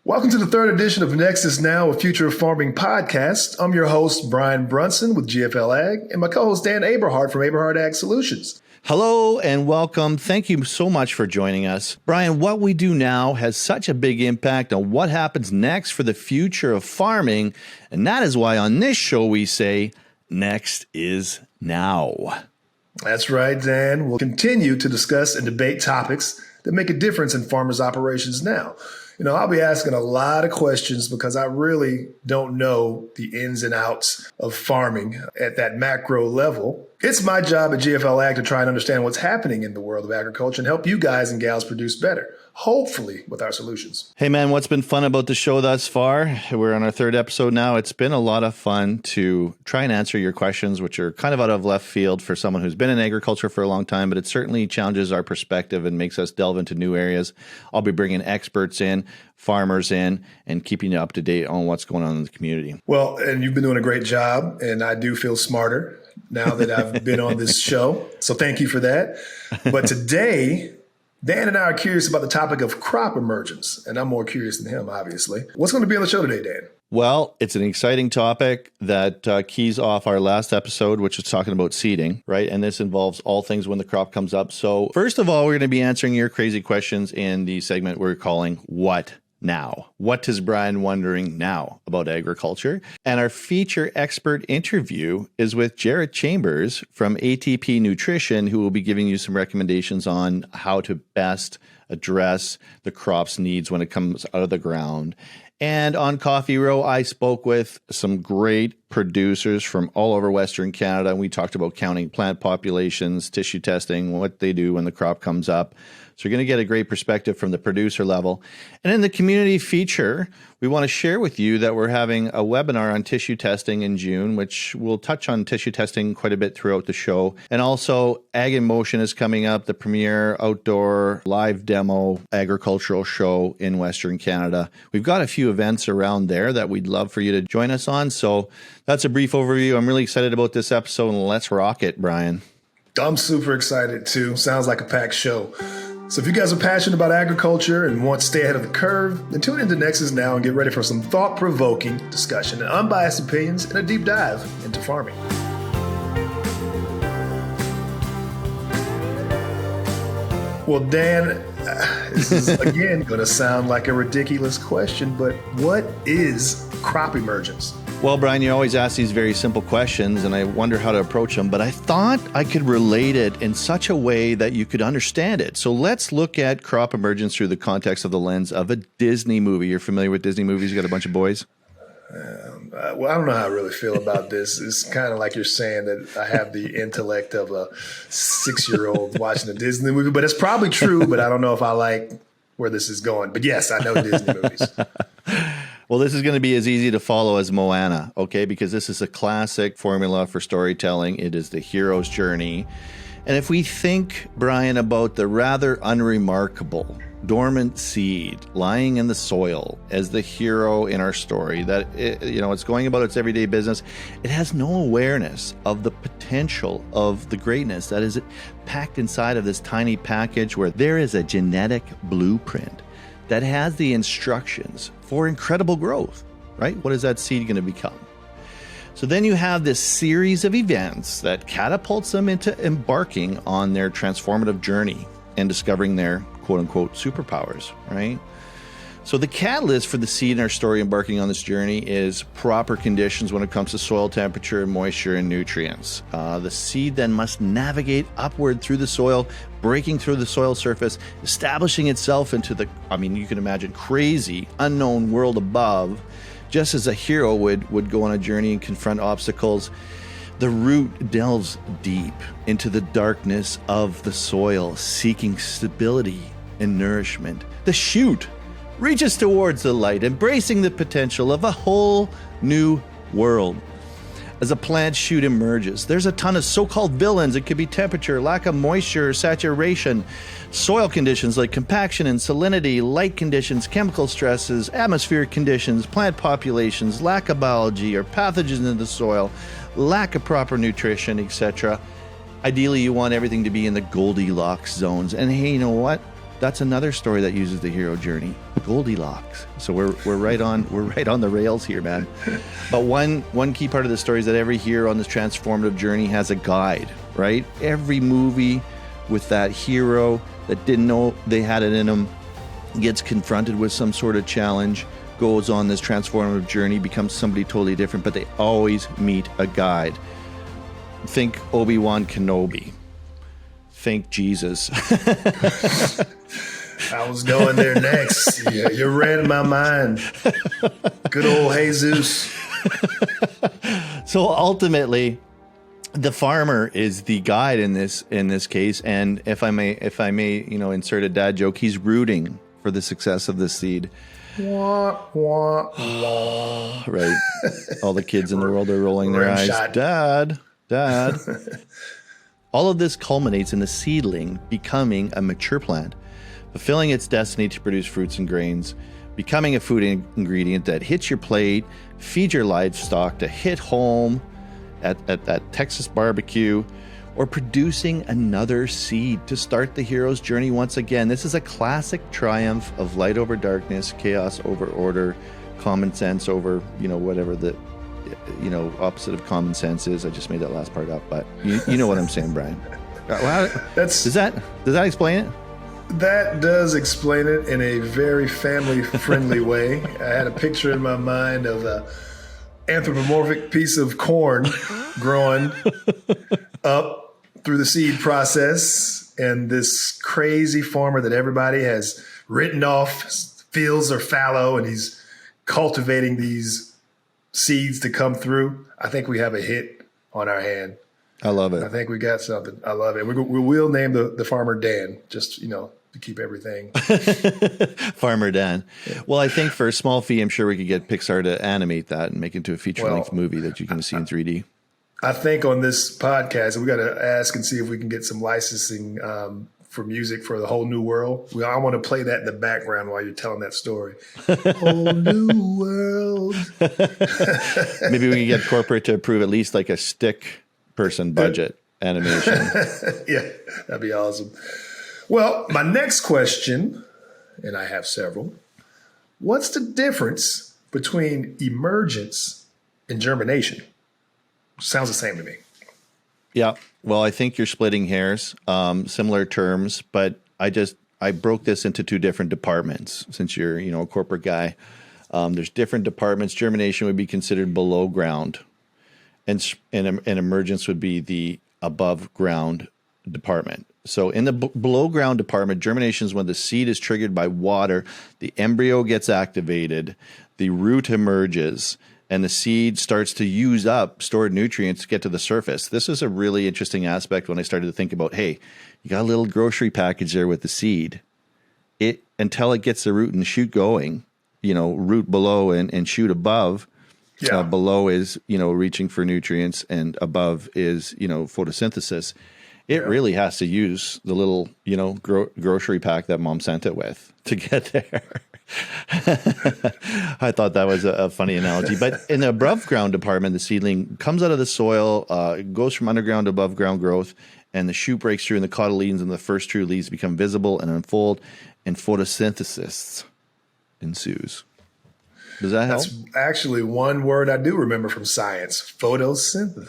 Welcome to the third edition of Nexus Now, a Future of Farming podcast. I'm your host, Brian Brunson with GFL Ag, and my co-host, Dan Aberhart from Aberhart Ag Solutions. Hello and welcome. Thank you so much for joining us. Brian, what we do now has such a big impact on what happens next for the future of farming, and that is why on this show we say, next is now. That's right, Dan. We'll continue to discuss and debate topics that make a difference in farmers' operations now. I'll be asking a lot of questions because I really don't know the ins and outs of farming at that macro level. It's my job at GFL Ag to try and understand what's happening in the world of agriculture and help you guys and gals produce better, hopefully with our solutions. Hey man, what's been fun about the show thus far? We're on our third episode now. It's been a lot of fun to try and answer your questions, which are kind of out of left field for someone who's been in agriculture for a long time, but it certainly challenges our perspective and makes us delve into new areas. I'll be bringing experts in, farmers in, and keeping you up to date on what's going on in the community. Well, and you've been doing a great job, and I do feel smarter now that I've been on this show. So thank you for that. But today, Dan and I are curious about the topic of crop emergence, and I'm more curious than him, obviously. What's going to be on the show today, Dan? Well, it's an exciting topic that keys off our last episode, which was talking about seeding, right? And this involves all things when the crop comes up. So first of all, we're going to be answering your crazy questions in the segment we're calling What Now? What is Brian wondering now about agriculture? And our feature expert interview is with Jarrett Chambers from ATP Nutrition, who will be giving you some recommendations on how to best address the crop's needs when it comes out of the ground. And on Coffee Row, I spoke with some great producers from all over Western Canada. And we talked about counting plant populations, tissue testing, what they do when the crop comes up. So you're going to get a great perspective from the producer level. And in the community feature, we want to share with you that we're having a webinar on tissue testing in June, which will touch on tissue testing quite a bit throughout the show. And also Ag in Motion is coming up, the premier outdoor live demo agricultural show in Western Canada. We've got a few events around there that we'd love for you to join us on. So that's a brief overview. I'm really excited about this episode, and let's rock it, Brian. I'm super excited too. Sounds like a packed show. So if you guys are passionate about agriculture and want to stay ahead of the curve, then tune into Nexus Now and get ready for some thought-provoking discussion and unbiased opinions and a deep dive into farming. Well, Dan, this is again going to sound like a ridiculous question, but what is crop emergence? Well, Brian, you always ask these very simple questions, and I wonder how to approach them, but I thought I could relate it in such a way that you could understand it. So let's look at crop emergence through the context of the lens of a Disney movie. You're familiar with Disney movies? You got a bunch of boys? Well, I don't know how I really feel about this. It's kind of like you're saying that I have the intellect of a 6-year-old watching a Disney movie, but it's probably true, but I don't know if I like where this is going. But yes, I know Disney movies. Well, this is going to be as easy to follow as Moana, okay? Because this is a classic formula for storytelling. It is the hero's journey. And if we think, Brian, about the rather unremarkable dormant seed lying in the soil as the hero in our story, that it's going about its everyday business, it has no awareness of the potential of the greatness that is packed inside of this tiny package where there is a genetic blueprint that has the instructions for incredible growth, right? What is that seed going to become? So then you have this series of events that catapults them into embarking on their transformative journey and discovering their quote-unquote superpowers, right? So the catalyst for the seed in our story embarking on this journey is proper conditions when it comes to soil temperature and moisture and nutrients. The seed then must navigate upward through the soil, breaking through the soil surface, establishing itself into the, you can imagine, crazy, unknown world above. Just as a hero would go on a journey and confront obstacles, the root delves deep into the darkness of the soil, seeking stability and nourishment. The shoot reaches towards the light, embracing the potential of a whole new world. As a plant shoot emerges, there's a ton of so-called villains. It could be temperature, lack of moisture, saturation, soil conditions like compaction and salinity, light conditions, chemical stresses, atmospheric conditions, plant populations, lack of biology or pathogens in the soil, lack of proper nutrition, etc. Ideally, you want everything to be in the Goldilocks zones. And hey, you know what? that's another story that uses the hero journey, Goldilocks. So we're right on the rails here, man. But one key part of the story is that every hero on this transformative journey has a guide, right? Every movie with that hero that didn't know they had it in them gets confronted with some sort of challenge, goes on this transformative journey, becomes somebody totally different, but they always meet a guide. Think Obi-Wan Kenobi. Think Jesus. I was going there next. You read my mind. Good old Jesus. So ultimately, the farmer is the guide in this case, and if I may, insert a dad joke, he's rooting for the success of the seed. Wah, wah, wah. Right. All the kids in the world are rolling their eyes. Shot. Dad. All of this culminates in the seedling becoming a mature plant, fulfilling its destiny to produce fruits and grains, becoming a food ingredient that hits your plate, feeds your livestock, to hit home at that Texas barbecue, or producing another seed to start the hero's journey once again. This is a classic triumph of light over darkness, chaos over order, common sense over, whatever the, opposite of common sense is. I just made that last part up, but you know what I'm saying, Brian. Does that explain it? That does explain it in a very family-friendly way. I had a picture in my mind of a anthropomorphic piece of corn growing up through the seed process, and this crazy farmer that everybody has written off, fields are fallow, and he's cultivating these seeds to come through. I think we have a hit on our hand. I love it. I think we got something. I love it. We will name the farmer Dan, just, to keep everything. Farmer Dan. Well, I think for a small fee, I'm sure we could get Pixar to animate that and make it into a feature-length movie that you can see in 3D. I think on this podcast, we got to ask and see if we can get some licensing for music for the Whole New World. I want to play that in the background while you're telling that story. Whole New World. Maybe we can get corporate to approve at least like a stick person budget animation. Yeah, that'd be awesome. Well, my next question, and I have several, what's the difference between emergence and germination? Sounds the same to me. Yeah. Well, I think you're splitting hairs, similar terms, but I broke this into two different departments since you're, a corporate guy. There's different departments. Germination would be considered below ground, and emergence would be the above ground department. So in the below ground department, germination is when the seed is triggered by water, the embryo gets activated, the root emerges, and the seed starts to use up stored nutrients to get to the surface. This is a really interesting aspect when I started to think about, hey, you got a little grocery package there with the seed. Until it gets the root and shoot going, root below and shoot above. Yeah. Below is, reaching for nutrients, and above is, photosynthesis. It really has to use the little, grocery pack that mom sent it with to get there. I thought that was a funny analogy. But in the above ground department, the seedling comes out of the soil, goes from underground to above ground growth, and the shoot breaks through, and the cotyledons and the first true leaves become visible and unfold, and photosynthesis ensues. Does that help? That's actually one word I do remember from science. Photosynthesis.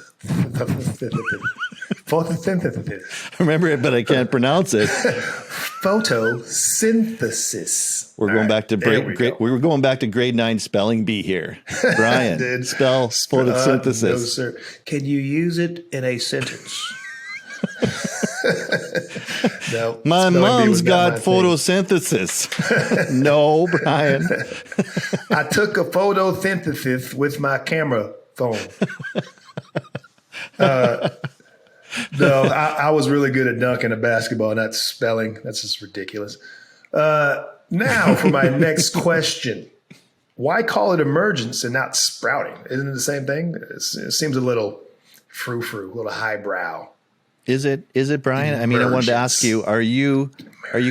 Photosynthesis. I remember it, but I can't pronounce it. Photosynthesis. We're going back to we were going back to grade 9 spelling bee here. Brian, spell photosynthesis. No, sir. Can you use it in a sentence? No. My mom's got photosynthesis. No, Brian. I took a photosynthesis with my camera phone. No, I was really good at dunking a basketball, not spelling. That's just ridiculous. Now for my next question. Why call it emergence and not sprouting? Isn't it the same thing? It seems a little frou-frou, a little highbrow. Is it, Brian? Emergence. I mean, I wanted to ask you, are you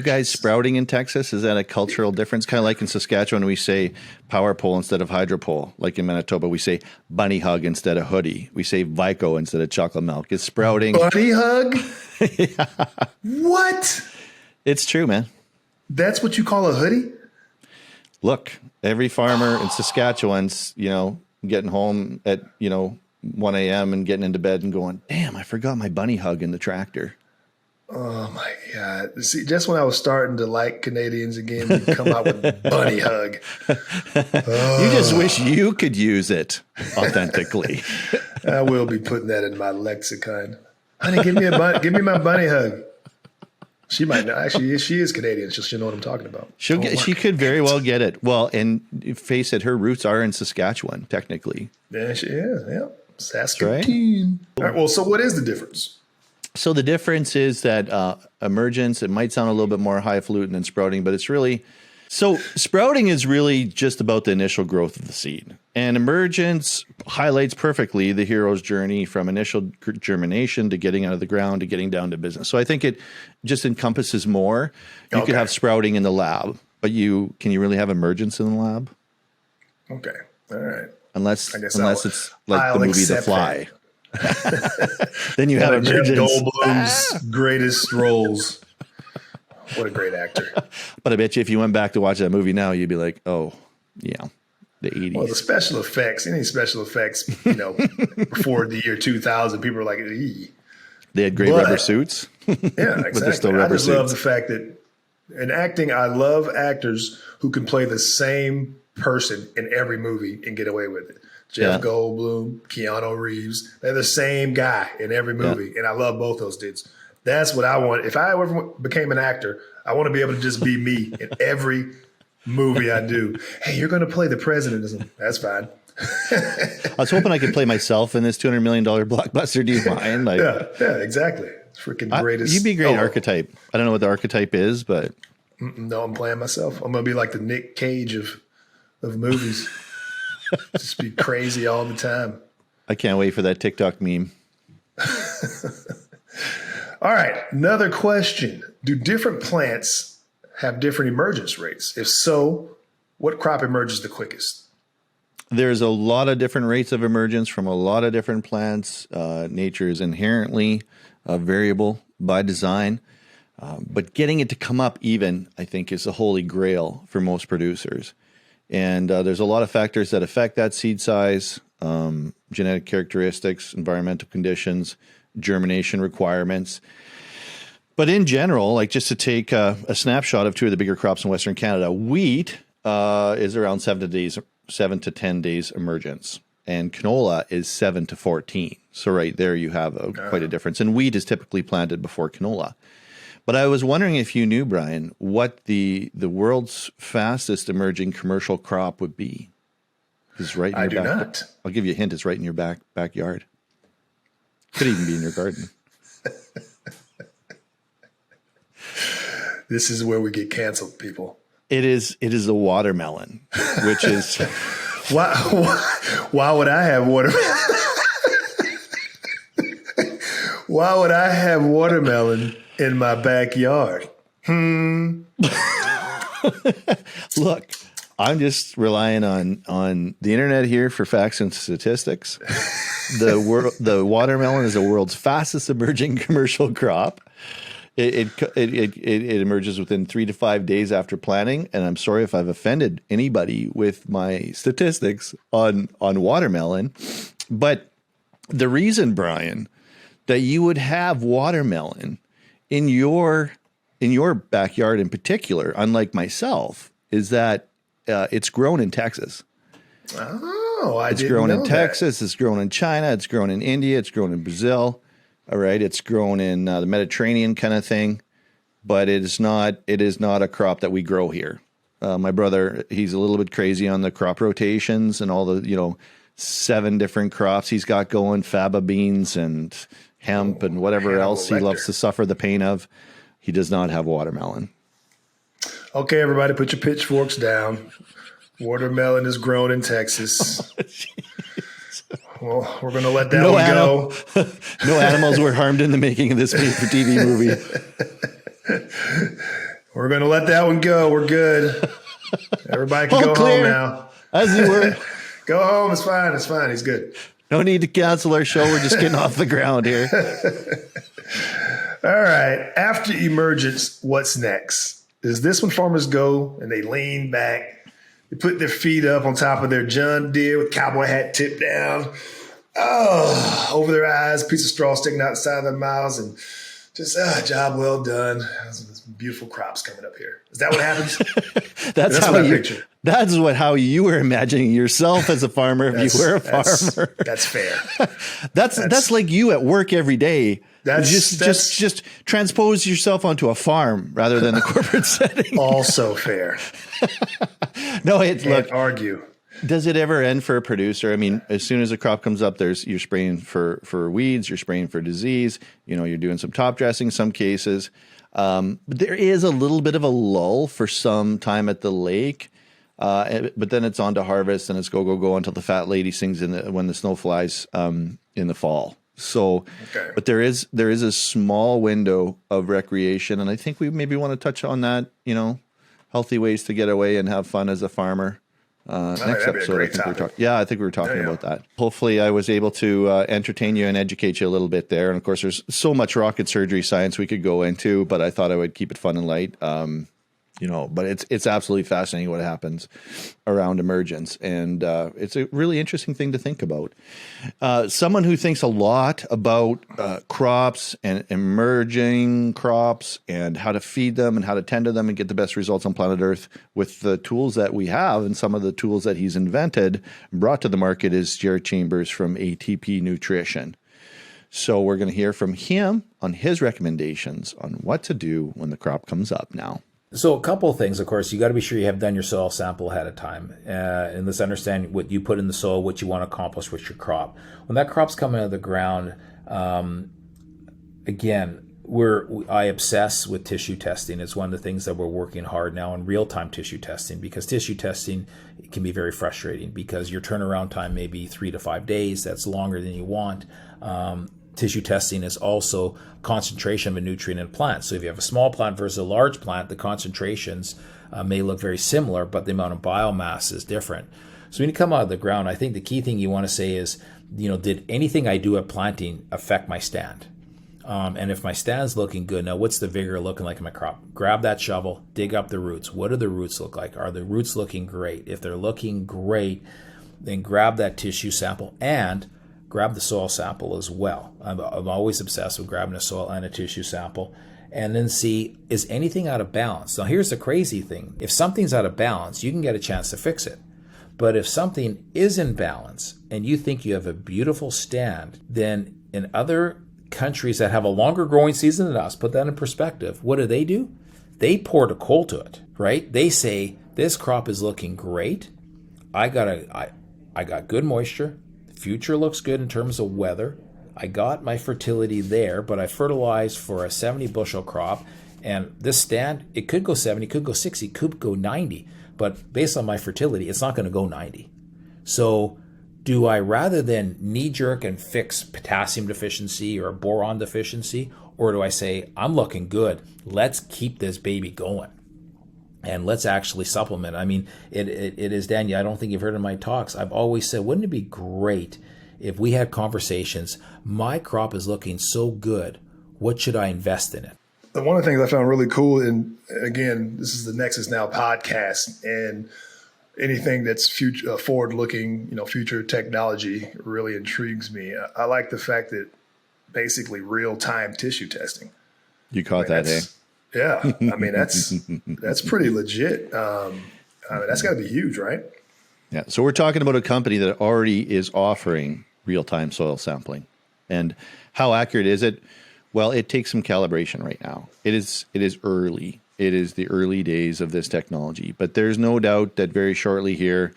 guys sprouting in Texas? Is that a cultural difference? Kind of like in Saskatchewan, we say power pole instead of hydro pole. Like in Manitoba, we say bunny hug instead of hoodie. We say Vico instead of chocolate milk. Is sprouting. Bunny hug? Yeah. What? It's true, man. That's what you call a hoodie? Look, every farmer in Saskatchewan's, getting home at, 1 a.m. and getting into bed and going, damn, I forgot my bunny hug in the tractor. Oh my God. See, just when I was starting to like Canadians again, you come out with bunny hug. You just wish you could use it authentically. I will be putting that in my lexicon. Honey, give me my bunny hug. She might know. Actually, she is Canadian. She'll know what I'm talking about. She could very well get it. Well, and face it, her roots are in Saskatchewan, technically. Yeah, she is. Yeah. Saskatoon. All right. Well, so what is the difference? So the difference is that emergence, it might sound a little bit more highfalutin than sprouting, but it's really, so sprouting is really just about the initial growth of the seed. And emergence highlights perfectly the hero's journey from initial germination to getting out of the ground to getting down to business. So I think it just encompasses more. You could have sprouting in the lab, but can you really have emergence in the lab? Okay. All right. Unless it's like the movie The Fly. Then you have emergence. Jeff Goldblum's greatest roles. What a great actor. But I bet you if you went back to watch that movie now, you'd be like, oh, yeah, the 80s. Well, the special effects, before the year 2000, people were like, ee. They had great rubber suits. Yeah, exactly. But they're still rubber suits. Love the fact that in acting, I love actors who can play the same person in every movie and get away with it. Jeff Goldblum, Keanu Reeves, they're the same guy in every movie. And I love both those dudes. That's what I want. If I ever became an actor, I want to be able to just be me in every movie I do. Hey, you're going to play the president. That's fine. I was hoping I could play myself in this $200 million blockbuster. Do you mind? Yeah, exactly. Freaking greatest. You'd be a great archetype. I don't know what the archetype is, but. No, I'm playing myself. I'm going to be like the Nick Cage of movies. Just be crazy all the time. I can't wait for that TikTok meme. All right. Another question. Do different plants have different emergence rates? If so, what crop emerges the quickest? There's a lot of different rates of emergence from a lot of different plants. Nature is inherently variable by design. But getting it to come up even, I think, is the holy grail for most producers. And there's a lot of factors that affect that seed size, genetic characteristics, environmental conditions, germination requirements. But in general, like just to take a snapshot of two of the bigger crops in Western Canada, wheat is around 7 to 10 days emergence, and canola is 7 to 14. So right there you have quite a difference. And wheat is typically planted before canola. But I was wondering if you knew, Brian, what the world's fastest emerging commercial crop would be. It's right in your back. I do not. I'll give you a hint. It's right in your backyard. Could even be in your garden. This is where we get canceled, people. It is a watermelon, which is why would I have watermelon? Why would I have watermelon in my backyard? Look, I'm just relying on the internet here for facts and statistics. The watermelon is the world's fastest emerging commercial crop. It emerges within 3 to 5 days after planting, and I'm sorry if I've offended anybody with my statistics on watermelon, but the reason, Brian, that you would have watermelon in your backyard in particular, unlike myself, is that it's grown in Texas. Oh, it's grown in Texas. It's grown in China. It's grown in India. It's grown in Brazil. All right, it's grown in the Mediterranean kind of thing, but it is not a crop that we grow here. My brother, he's a little bit crazy on the crop rotations and all the 7 different crops he's got going, faba beans and hemp and whatever else he loves to suffer the pain of. He does not have watermelon. Okay, everybody, put your pitchforks down. Watermelon is grown in Texas. Well, we're going to let that one go. No animals were harmed in the making of this made-for-TV movie. We're going to let that one go. We're good. Everybody can go home now. As you were. Go home. It's fine. It's fine. He's good. No need to cancel our show. We're just getting off the ground here. All right. After emergence, what's next? is this when farmers go and they lean back, they put their feet up on top of their John Deere with cowboy hat tipped down, over their eyes, piece of straw sticking out the side of their mouths, and just, job well done. Some beautiful crops coming up here. Is that what happens? That's how you were imagining yourself as a farmer if you were a farmer. That's fair. That's like you at work every day. Just transpose yourself onto a farm rather than a corporate setting. Also fair. No, look. Argue. Does it ever end for a producer? I mean, as soon as a crop comes up, you're spraying for weeds, you're spraying for disease. You're doing some top dressing in some cases. But there is a little bit of a lull for some time at the lake. But then it's on to harvest and it's go until the fat lady sings when the snow flies in the fall. So, okay. But there is a small window of recreation, and I think we maybe want to touch on that. Healthy ways to get away and have fun as a farmer. Next episode, I think we were talking about that. Hopefully, I was able to entertain you and educate you a little bit there. And of course, there's so much rocket surgery science we could go into, but I thought I would keep it fun and light. But it's absolutely fascinating what happens around emergence. And it's a really interesting thing to think about. Someone who thinks a lot about crops and emerging crops and how to feed them and how to tend to them and get the best results on planet Earth with the tools that we have and some of the tools that he's invented, brought to the market, is Jarrett Chambers from ATP Nutrition. So we're going to hear from him on his recommendations on what to do when the crop comes up now. So a couple of things, of course, you got to be sure you have done your soil sample ahead of time. And let's understand what you put in the soil, what you want to accomplish with your crop. When that crop's coming out of the ground, again, I obsess with tissue testing. It's one of the things that we're working hard now on real-time tissue testing, because tissue testing can be very frustrating because your turnaround time may be 3 to 5 days. That's longer than you want. Tissue testing is also concentration of a nutrient in a plant. So if you have a small plant versus a large plant, the concentrations may look very similar, but the amount of biomass is different. So when you come out of the ground, I think the key thing you want to say is, did anything I do at planting affect my stand? And if my stand's looking good, now what's the vigor looking like in my crop? Grab that shovel, dig up the roots. What do the roots look like? Are the roots looking great? If they're looking great, then grab that tissue sample and grab the soil sample as well. I'm always obsessed with grabbing a soil and a tissue sample, and then see, is anything out of balance? Now here's the crazy thing. If something's out of balance, you can get a chance to fix it. But if something is in balance and you think you have a beautiful stand, then in other countries that have a longer growing season than us, put that in perspective, what do? They pour the coal to it, right? They say, this crop is looking great. I got good moisture. Future looks good in terms of weather. I got my fertility there, but I fertilized for a 70 bushel crop, and this stand, it could go 70, could go 60, could go 90, but based on my fertility, it's not going to go 90. So do I, rather than knee jerk and fix potassium deficiency or boron deficiency, or do I say, I'm looking good, let's keep this baby going? And let's actually supplement. I mean, it is, Daniel, I don't think you've heard in my talks, I've always said, wouldn't it be great if we had conversations, my crop is looking so good, what should I invest in it? One of the things I found really cool, and again, this is the Nexus Now podcast, and anything that's future, forward-looking, future technology really intrigues me. I like the fact that basically real-time tissue testing. You caught that, eh? Yeah, I mean that's pretty legit. That's got to be huge, right? Yeah. So we're talking about a company that already is offering real-time soil sampling, and how accurate is it? Well, it takes some calibration right now. It is early. It is the early days of this technology, but there's no doubt that very shortly here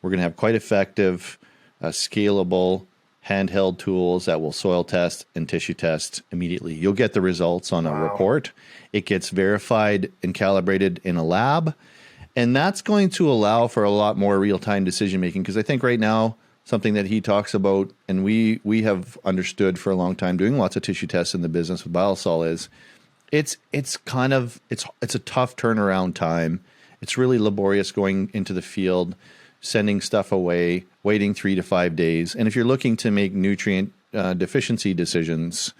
we're going to have quite effective, scalable, handheld tools that will soil test and tissue test immediately. You'll get the results on a report. It gets verified and calibrated in a lab. And that's going to allow for a lot more real-time decision-making, because I think right now, something that he talks about, and we have understood for a long time, doing lots of tissue tests in the business with Biosol, is it's a tough turnaround time. It's really laborious going into the field, sending stuff away, waiting 3 to 5 days. And if you're looking to make nutrient deficiency decisions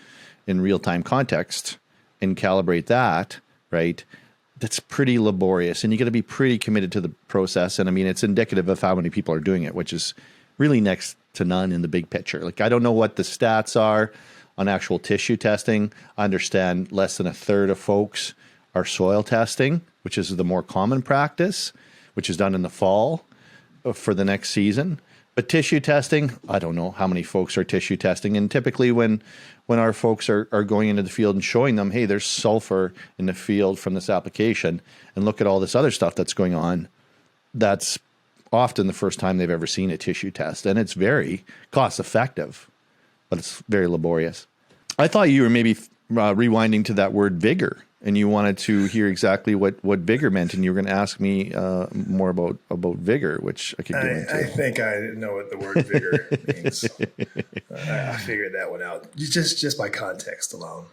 in real-time context and calibrate that, right, that's pretty laborious, and you got to be pretty committed to the process. And I mean, it's indicative of how many people are doing it, which is really next to none in the big picture. Like, I don't know what the stats are on actual tissue testing. I understand less than a third of folks are soil testing, which is the more common practice, which is done in the fall for the next season. But tissue testing, I don't know how many folks are tissue testing. And typically when our folks are going into the field and showing them, hey, there's sulfur in the field from this application, and look at all this other stuff that's going on, that's often the first time they've ever seen a tissue test. And it's very cost effective, but it's very laborious. I thought you were maybe rewinding to that word vigor, and you wanted to hear exactly what vigor meant, and you were going to ask me more about vigor, which I could get into. I think I know what the word vigor means. I figured that one out just by context alone.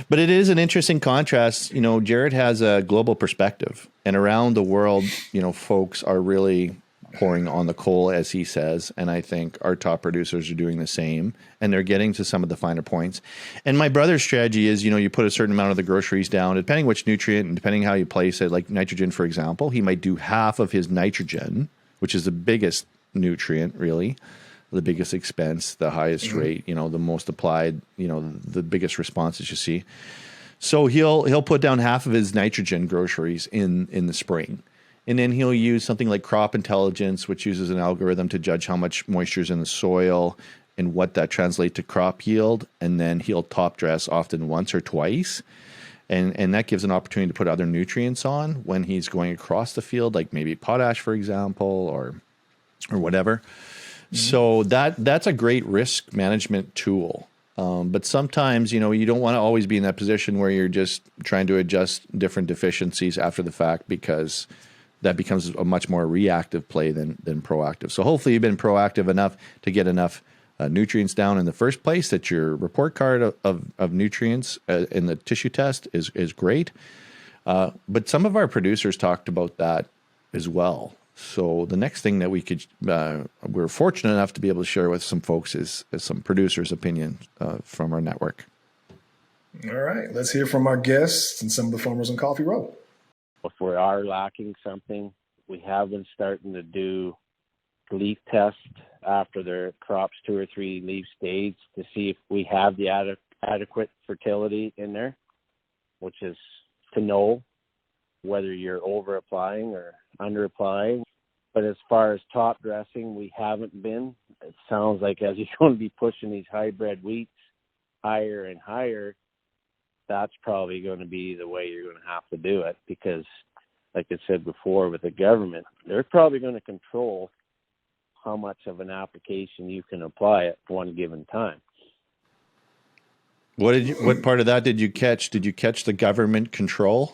But it is an interesting contrast. You know, Jarrett has a global perspective, and around the world, you know, folks are really pouring on the coal, as he says, and I think our top producers are doing the same, and they're getting to some of the finer points. And my brother's strategy is, you know, you put a certain amount of the groceries down, depending which nutrient and depending how you place it, like nitrogen, for example, he might do half of his nitrogen, which is the biggest nutrient, really, the biggest expense, the highest rate, you know, the most applied, you know, the biggest responses you see. So he'll put down half of his nitrogen groceries in the spring. And then he'll use something like crop intelligence, which uses an algorithm to judge how much moisture is in the soil and what that translates to crop yield. And then he'll top dress often once or twice. And that gives an opportunity to put other nutrients on when he's going across the field, like maybe potash, for example, or whatever. Mm-hmm. So that's a great risk management tool. But sometimes, you know, you don't want to always be in that position where you're just trying to adjust different deficiencies after the fact, because that becomes a much more reactive play than proactive. So hopefully you've been proactive enough to get enough nutrients down in the first place, that your report card of nutrients in the tissue test is great. But some of our producers talked about that as well. So the next thing that we're fortunate enough to be able to share with some folks is some producers' opinion from our network. All right, let's hear from our guests and some of the farmers on Coffee Row. If we are lacking something, we have been starting to do leaf tests after their crops 2 or 3 leaf stage to see if we have the adequate fertility in there, which is to know whether you're over applying or under applying. But as far as top dressing, we haven't been. It sounds like as you're going to be pushing these hybrid wheats higher and higher, that's probably going to be the way you're going to have to do it, because like I said before, with the government, they're probably going to control how much of an application you can apply at one given time. What part of that did you catch? Did you catch the government control?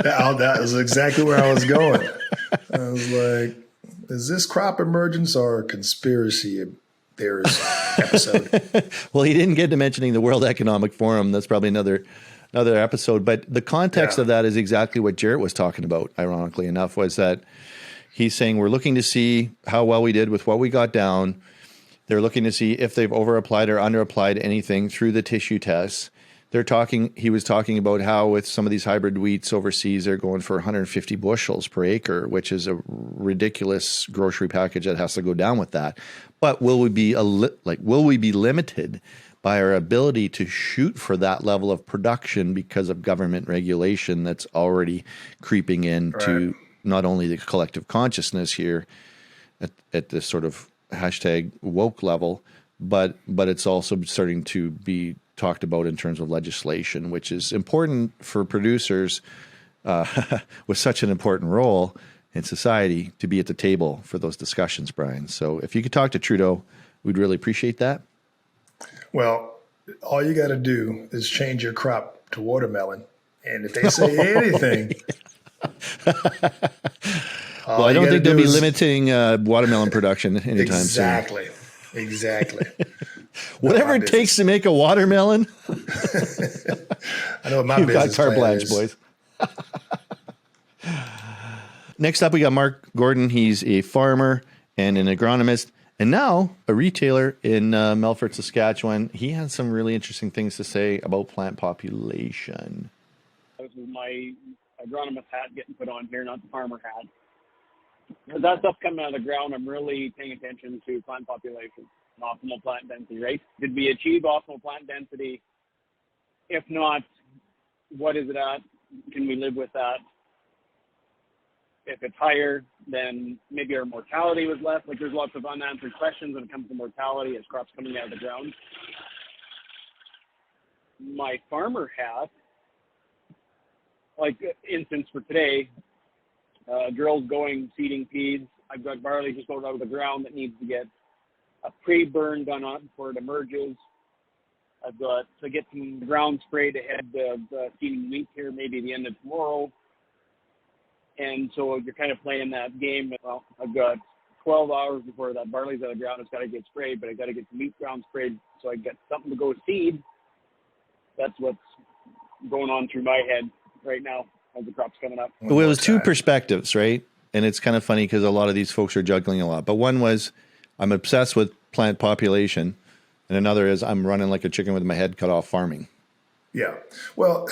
That was exactly where I was going. I was like, is this crop emergence or a conspiracy theorist episode? Well, he didn't get to mentioning the World Economic Forum. That's probably another episode. But the context of that is exactly what Jarrett was talking about, ironically enough, was that he's saying we're looking to see how well we did with what we got down. They're looking to see if they've over-applied or under-applied anything through the tissue tests. He was talking about how with some of these hybrid wheats overseas, they're going for 150 bushels per acre, which is a ridiculous grocery package that has to go down with that. But will we be limited by our ability to shoot for that level of production because of government regulation that's already creeping into not only the collective consciousness here at this sort of hashtag woke level, but it's also starting to be talked about in terms of legislation, which is important for producers with such an important role in society to be at the table for those discussions, Brian. So if you could talk to Trudeau, we'd really appreciate that. Well, all you got to do is change your crop to watermelon. And if they say anything... Well, I don't think they'll be limiting watermelon production anytime soon. Exactly. Whatever it takes to make a watermelon. I know what my You've got business carte plan blanche, is. boys. Next up, we got Mark Gordon. He's a farmer and an agronomist, and now a retailer in Melfort, Saskatchewan. He had some really interesting things to say about plant population. this is my agronomist hat getting put on here, not the farmer hat. As that stuff coming out of the ground, I'm really paying attention to plant population and optimal plant density, right? Did we achieve optimal plant density? If not, what is it at? Can we live with that? If it's higher, then maybe our mortality was less. Like, there's lots of unanswered questions when it comes to mortality as crops coming out of the ground. My farmer hat, like instance for today, drills going, seeding peas. I've got barley just out of the ground that needs to get a pre-burn done on it before it emerges. I've got to get some ground sprayed ahead of seeding wheat here, maybe the end of tomorrow. And so you're kind of playing that game. Well, I've got 12 hours before that barley's out of the ground. It's got to get sprayed, but I got to get some wheat ground sprayed so I get something to go seed. That's what's going on through my head right now as the crop's coming up. Well, it was two perspectives, right? And it's kind of funny because a lot of these folks are juggling a lot. But one was, I'm obsessed with plant population. And another is, I'm running like a chicken with my head cut off farming. Yeah. Well,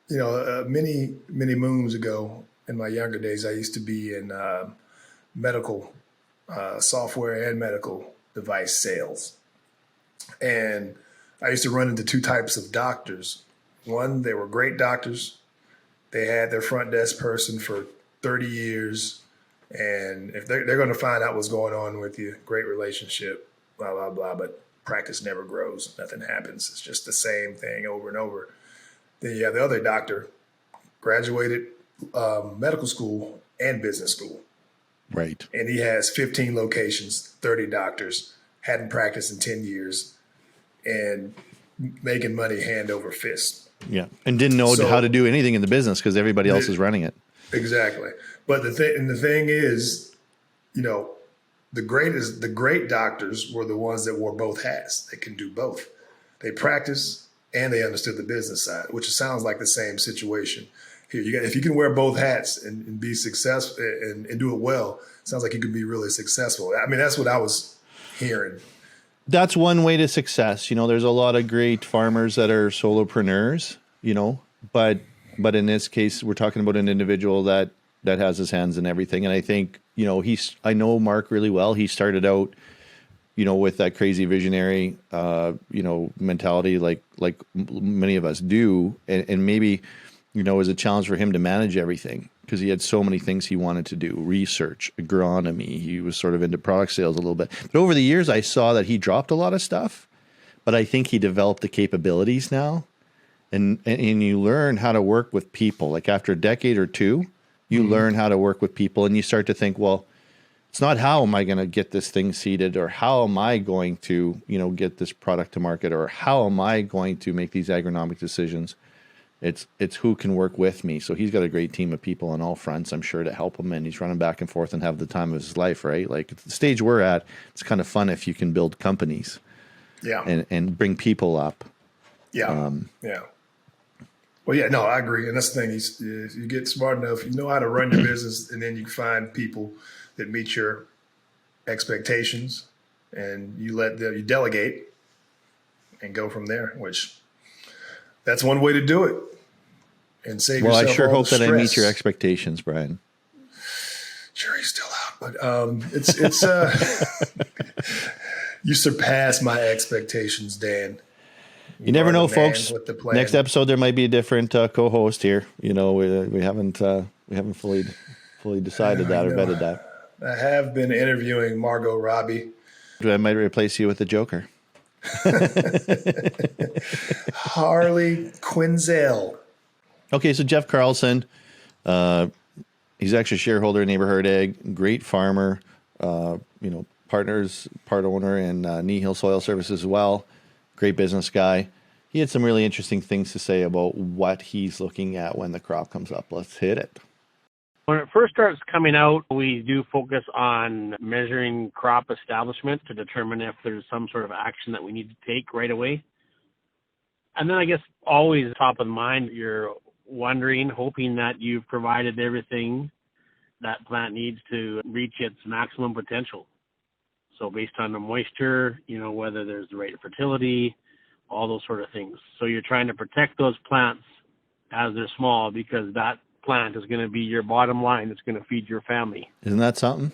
many moons ago in my younger days, I used to be in medical software and medical device sales. And I used to run into two types of doctors. One, they were great doctors. They had their front desk person for 30 years. And if they're going to find out what's going on with you, great relationship, blah, blah, blah. But practice never grows. Nothing happens. It's just the same thing over and over. Then you have the other doctor, graduated medical school and business school. Right. And he has 15 locations, 30 doctors, hadn't practiced in 10 years, and making money hand over fist. Yeah. And didn't know how to do anything in the business because everybody else is running it. Exactly. But the thing is, the great doctors were the ones that wore both hats. They can do both. They practice and they understood the business side, which sounds like the same situation here. If you can wear both hats and be successful and do it well, it sounds like you can be really successful. I mean, that's what I was hearing. That's one way to success. There's a lot of great farmers that are solopreneurs, but in this case, we're talking about an individual that has his hands in everything. And I think, I know Mark really well. He started out, with that crazy visionary, mentality, like many of us do. And maybe, it was a challenge for him to manage everything because he had so many things he wanted to do, research, agronomy. He was sort of into product sales a little bit. But over the years, I saw that he dropped a lot of stuff, but I think he developed the capabilities now. And you learn how to work with people. Like after a decade or two, you learn how to work with people and you start to think, well, it's not how am I going to get this thing seeded or how am I going to, get this product to market or how am I going to make these agronomic decisions? It's who can work with me. So he's got a great team of people on all fronts, I'm sure, to help him. And he's running back and forth and have the time of his life, right? Like at the stage we're at, it's kind of fun if you can build companies and bring people up. Yeah. Well, yeah, no, I agree. And that's the thing. Is you get smart enough, you know how to run your business, and then you find people that meet your expectations, and you delegate and go from there, which that's one way to do it and save yourself all the stress. Well, I sure hope that I meet your expectations, Brian. Jury's still out, but it's you surpass my expectations, Dan. You never know, folks. Next episode, there might be a different co-host here. We haven't fully decided that or vetted that. I have been interviewing Margot Robbie. I might replace you with the Joker. Harley Quinzel. Okay, so Jeff Carlson, he's actually a shareholder in Aberhart Ag, great farmer, partners, part owner in Knee Hill Soil Services as well. Great business guy. He had some really interesting things to say about what he's looking at when the crop comes up. Let's hit it. When it first starts coming out, we do focus on measuring crop establishment to determine if there's some sort of action that we need to take right away. And then I guess always top of mind, you're wondering, hoping that you've provided everything that plant needs to reach its maximum potential. So based on the moisture, whether there's the rate of fertility, all those sort of things. So you're trying to protect those plants as they're small, because that plant is going to be your bottom line. It's going to feed your family. Isn't that something?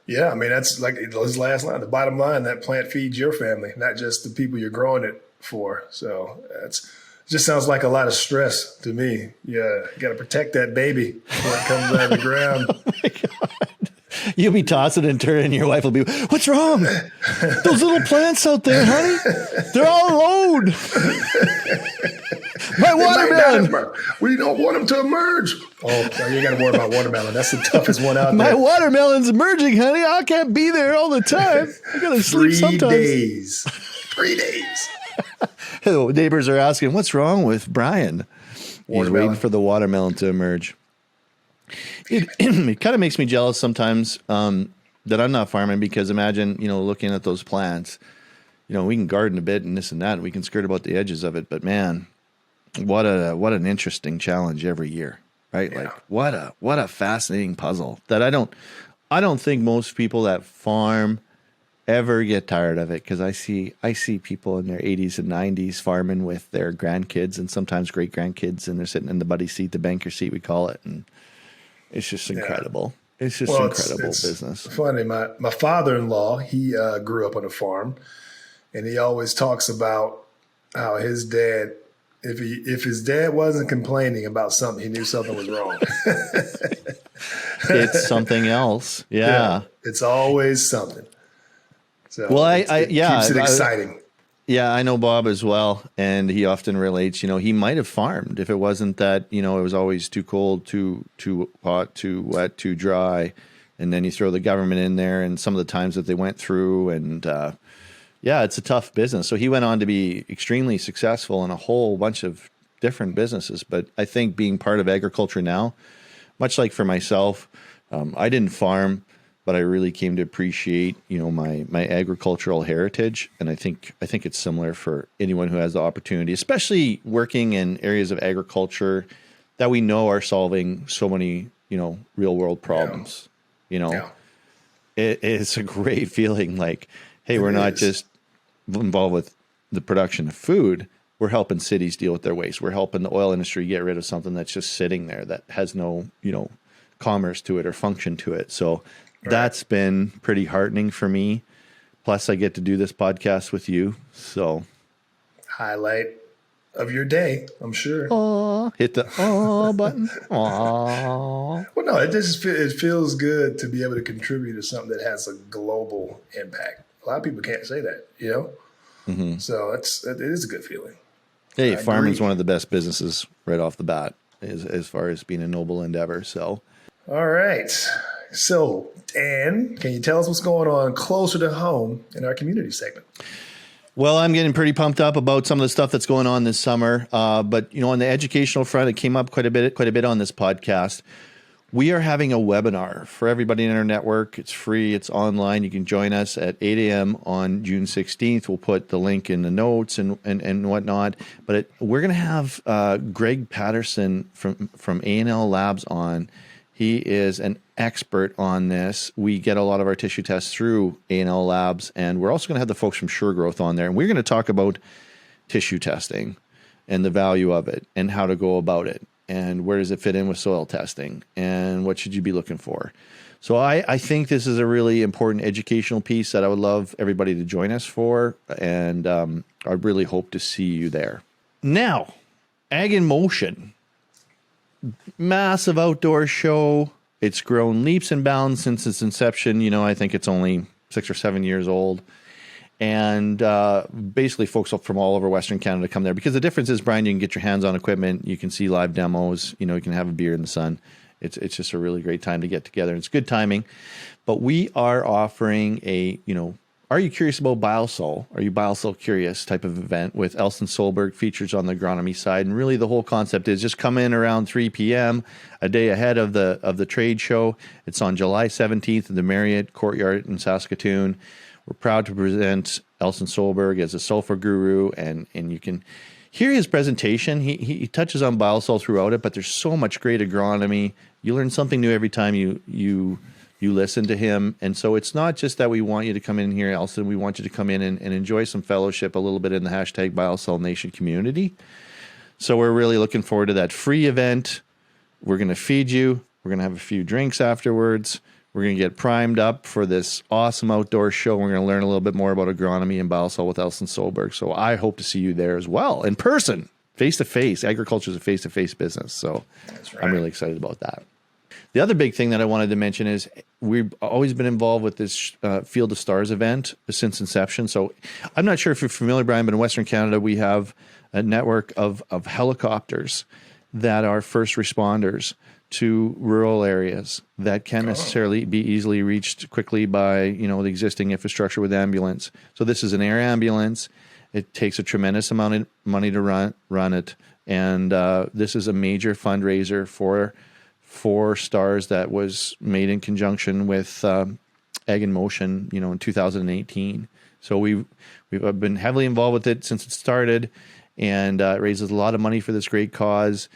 Yeah, I mean, that's like his last line. The bottom line, that plant feeds your family, not just the people you're growing it for. So it just sounds like a lot of stress to me. Yeah, you got to protect that baby before it comes out of the ground. Oh my God. You'll be tossing and turning. Your wife will be, what's wrong? Those little plants out there, honey, they're all alone. My watermelon. We don't want them to emerge. Oh, no, you got to worry about watermelon. That's the toughest one out My there. watermelon's emerging, honey. I can't be there all the time. I got to sleep sometimes. 3 days. The neighbors are asking, what's wrong with Brian? He's waiting for the watermelon to emerge. It kind of makes me jealous sometimes that I'm not farming, because imagine, looking at those plants, we can garden a bit and this and that, and we can skirt about the edges of it. But man, what an interesting challenge every year, right? Yeah. Like what a fascinating puzzle that I don't think most people that farm ever get tired of it, because I see people in their 80s and 90s farming with their grandkids and sometimes great grandkids, and they're sitting in the buddy seat, the banker seat, we call it, and it's just incredible. Yeah. It's just incredible business. Funny, my father-in-law, he grew up on a farm, and he always talks about how his dad, if his dad wasn't complaining about something, he knew something was wrong. It's something else. Yeah. It's always something. So well, it keeps it exciting. Yeah, I know Bob as well, and he often relates, he might have farmed if it wasn't that, it was always too cold, too hot, too wet, too dry. And then you throw the government in there and some of the times that they went through, and it's a tough business. So he went on to be extremely successful in a whole bunch of different businesses. But I think being part of agriculture now, much like for myself, I didn't farm, but I really came to appreciate, my agricultural heritage. And I think it's similar for anyone who has the opportunity, especially working in areas of agriculture that we know are solving so many, real world problems. It's a great feeling like, hey, we're not just involved with the production of food. We're helping cities deal with their waste. We're helping the oil industry get rid of something that's just sitting there that has no, commerce to it or function to it. So that's been pretty heartening for me. Plus, I get to do this podcast with you. So, highlight of your day, I'm sure. Aww. Hit the aw button. Aww. Well, no, it feels good to be able to contribute to something that has a global impact. A lot of people can't say that, Mm-hmm. So it is a good feeling. Hey, farming is one of the best businesses right off the bat, as far as being a noble endeavor. So, all right. So, Dan, can you tell us what's going on closer to home in our community segment? Well, I'm getting pretty pumped up about some of the stuff that's going on this summer. But, on the educational front, it came up quite a bit on this podcast. We are having a webinar for everybody in our network. It's free. It's online. You can join us at 8 a.m. on June 16th. We'll put the link in the notes and whatnot. But we're going to have Greg Patterson from A&L Labs on. He is an expert on this. We get a lot of our tissue tests through A&L Labs, and we're also going to have the folks from Sure Growth on there. And we're going to talk about tissue testing and the value of it and how to go about it and where does it fit in with soil testing and what should you be looking for. So I think this is a really important educational piece that I would love everybody to join us for, and I really hope to see you there. Now, Ag in Motion. Massive outdoor show. It's grown leaps and bounds since its inception. I think it's only 6 or 7 years old. And basically folks from all over Western Canada come there, because the difference is, Brian, you can get your hands on equipment. You can see live demos. You can have a beer in the sun. It's just a really great time to get together. It's good timing. But we are offering a, are you curious about biosol? Are you biosol curious type of event with Elson Solberg, features on the agronomy side. And really the whole concept is just come in around 3 p.m., a day ahead of the trade show. It's on July 17th in the Marriott Courtyard in Saskatoon. We're proud to present Elson Solberg as a sulfur guru, and you can hear his presentation. He touches on biosol throughout it, but there's so much great agronomy. You learn something new every time you listen to him. And so it's not just that we want you to come in here, Elson. We want you to come in and enjoy some fellowship a little bit in the hashtag Biosol Nation community. So we're really looking forward to that free event. We're going to feed you. We're going to have a few drinks afterwards. We're going to get primed up for this awesome outdoor show. We're going to learn a little bit more about agronomy and biosol with Elson Solberg. So I hope to see you there as well, in person, face-to-face. Agriculture is a face-to-face business. So that's right. I'm really excited about that. The other big thing that I wanted to mention is we've always been involved with this Field of Stars event since inception. So I'm not sure if you're familiar, Brian, but in Western Canada, we have a network of helicopters that are first responders to rural areas that can't necessarily be easily reached quickly by, the existing infrastructure with ambulance. So this is an air ambulance. It takes a tremendous amount of money to run it. And this is a major fundraiser for Stars that was made in conjunction with Ag in Motion, in 2018. So we've been heavily involved with it since it started, and it raises a lot of money for this great cause.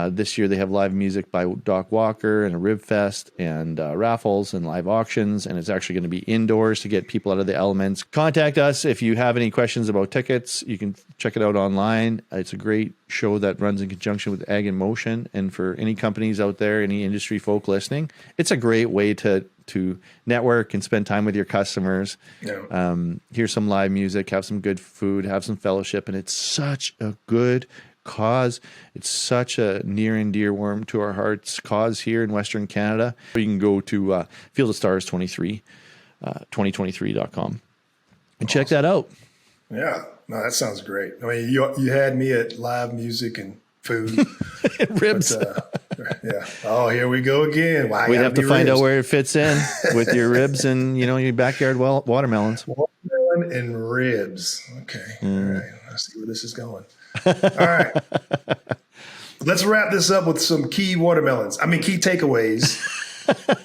This year they have live music by Doc Walker and a rib fest and raffles and live auctions, and it's actually going to be indoors to get people out of the elements. Contact us if you have any questions about tickets. You can check it out online. It's a great show that runs in conjunction with Ag in Motion, and for any companies out there, any industry folk listening, it's a great way to network and spend time with your customers. Yeah. Hear some live music, have some good food, have some fellowship, and it's such a good cause. It's such a near and dear warm to our hearts cause here in Western Canada. You can go to Field of Stars 2023.com and check that out. Yeah, no, that sounds great. I mean, you had me at live music and food. Ribs. But, yeah. Oh, here we go again. We'd have to find out where it fits in with your ribs and, your backyard watermelons. Watermelon and ribs. Okay. All right. Let's see where this is going. All right. Let's wrap this up with some key takeaways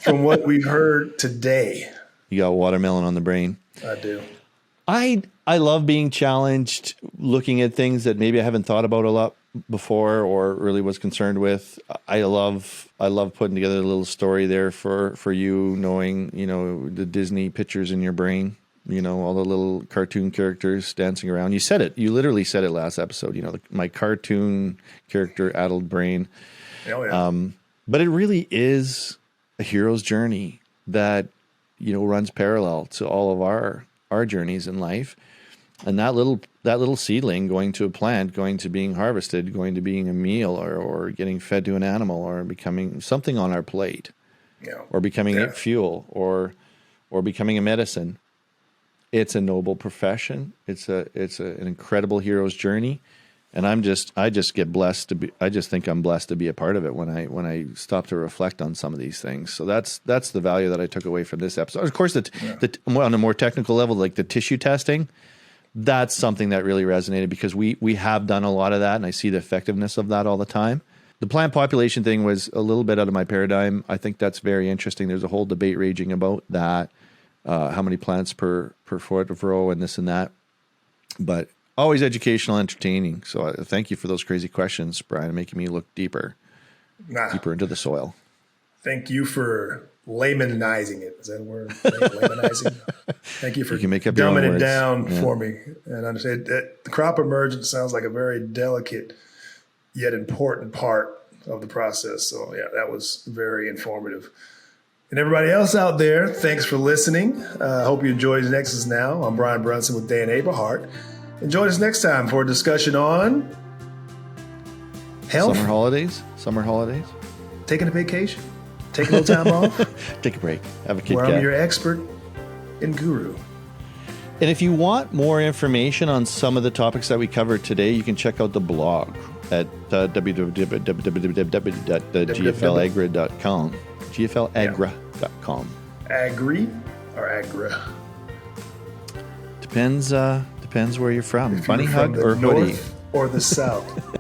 from what we've heard today. You got watermelon on the brain. I do. I love being challenged, looking at things that maybe I haven't thought about a lot before or really was concerned with. I love putting together a little story there for you, knowing, the Disney pictures in your brain. All the little cartoon characters dancing around. You said it. You literally said it last episode. My cartoon character addled brain. Oh, yeah. But it really is a hero's journey that runs parallel to all of our journeys in life. And that little seedling going to a plant, going to being harvested, going to being a meal, or getting fed to an animal, or becoming something on our plate, or becoming fuel, or becoming a medicine. It's a noble profession. It's an incredible hero's journey, and I just get blessed to be. I just think I'm blessed to be a part of it when I stop to reflect on some of these things. So that's the value that I took away from this episode. Of course, on a more technical level, like the tissue testing, that's something that really resonated because we have done a lot of that, and I see the effectiveness of that all the time. The plant population thing was a little bit out of my paradigm. I think that's very interesting. There's a whole debate raging about that. How many plants per foot of row and this and that, but always educational, entertaining. So thank you for those crazy questions, Brian, making me look deeper into the soil. Thank you for laymanizing it. Is that a word? Laymanizing? Thank you for dumbing it down for me. And understand that the crop emergence sounds like a very delicate yet important part of the process. So yeah, that was very informative. And everybody else out there, thanks for listening. I hope you enjoyed Nexus Now. I'm Brian Brunson with Dan Aberhart. And join us next time for a discussion on health. Summer holidays. Taking a vacation. Take a little time off. Take a break. Have a Kit Kat. Where I'm your expert and guru. And if you want more information on some of the topics that we covered today, you can check out the blog at www.gflagra.com. GFLagra.com. Agri or Agra? Depends where you're from. If Bunny you're hug from the or hoodie? north or the south.